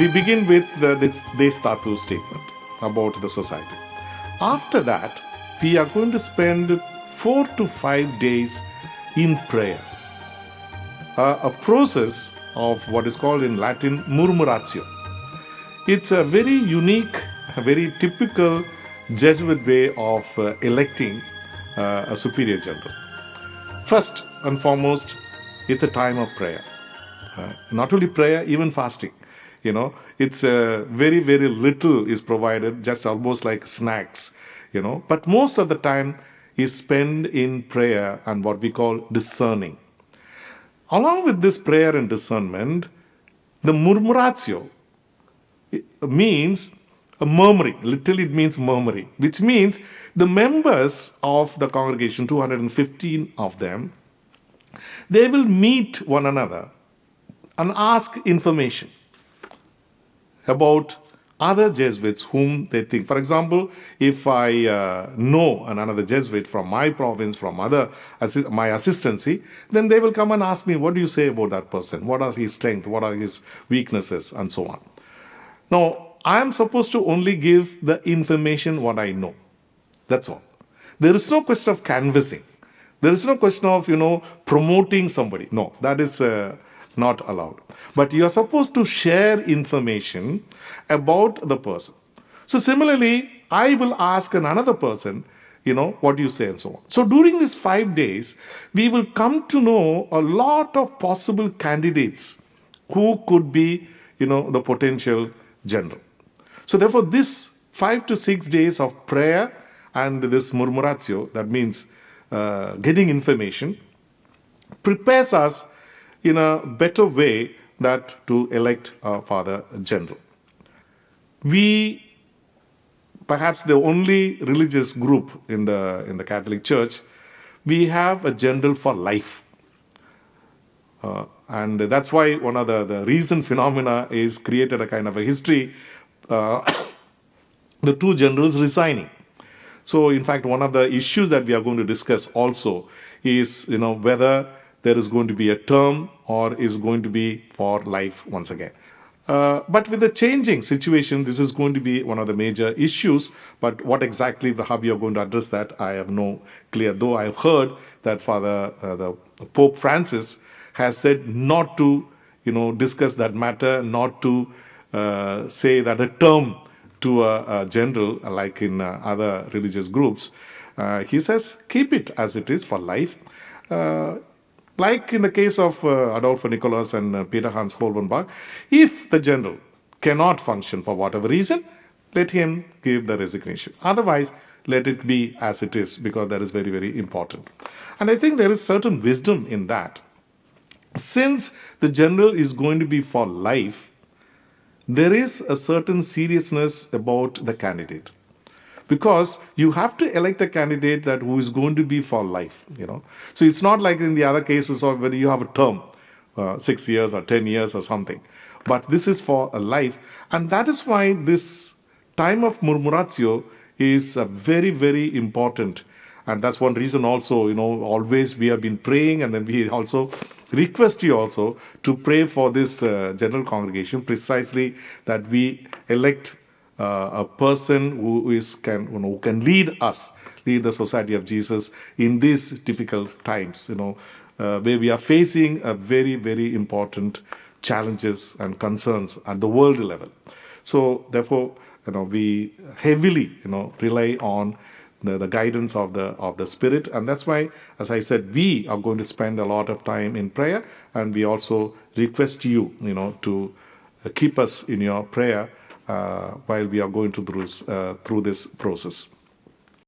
we begin with this Destatu statement about the society. After that, we are going to spend 4 to 5 days in prayer, a process of what is called in Latin murmuratio. It's a very unique, a very typical Jesuit way of electing a superior general. First and foremost, it's a time of prayer. Not only prayer, even fasting. It's very, very little is provided, just almost like snacks, But most of the time is spent in prayer and what we call discerning. Along with this prayer and discernment, the murmuratio means a murmuring. Literally, it means murmuring, which means the members of the congregation, 215 of them, they will meet one another and ask information about other Jesuits whom they think. For example, if I know another Jesuit from my province, from my assistancy, then they will come and ask me, what do you say about that person? What are his strengths? What are his weaknesses? And so on. Now, I am supposed to only give the information what I know. That's all. There is no question of canvassing. There is no question of, promoting somebody. No, that is not allowed. But you are supposed to share information about the person. So similarly, I will ask another person, what do you say and so on. So during these 5 days, we will come to know a lot of possible candidates who could be, the potential general. So therefore, this 5 to 6 days of prayer and this murmuratio, that means getting information, prepares us in a better way that to elect a Father General. We, perhaps the only religious group in the Catholic Church, we have a general for life. And that's why one of the recent phenomena is created a kind of a history, the two generals resigning. So, in fact, one of the issues that we are going to discuss also is, whether there is going to be a term or is going to be for life once again. But with the changing situation, this is going to be one of the major issues. But what exactly, how we are going to address that, I have no clear. Though I have heard that the Pope Francis has said not to, discuss that matter, not to say that a term to a general, like in other religious groups. He says, keep it as it is for life. Like in the case of Adolfo Nicolas and Peter Hans Holvenbach, if the general cannot function for whatever reason, let him give the resignation. Otherwise, let it be as it is, because that is very, very important. And I think there is certain wisdom in that. Since the general is going to be for life, there is a certain seriousness about the candidate, because you have to elect a candidate that who is going to be for life. So it's not like in the other cases of whether you have a term, 6 years or 10 years or something, but this is for a life. And that is why this time of murmuratio is very, very important. And that's one reason also, always we have been praying, and then we also request you also to pray for this general congregation, precisely that we elect a person who can lead the Society of Jesus in these difficult times, where we are facing a very, very important challenges and concerns at the world level. So therefore, we heavily, rely on the guidance of the Spirit. And that's why, as I said, we are going to spend a lot of time in prayer, and we also request you, to keep us in your prayer while we are going through this process.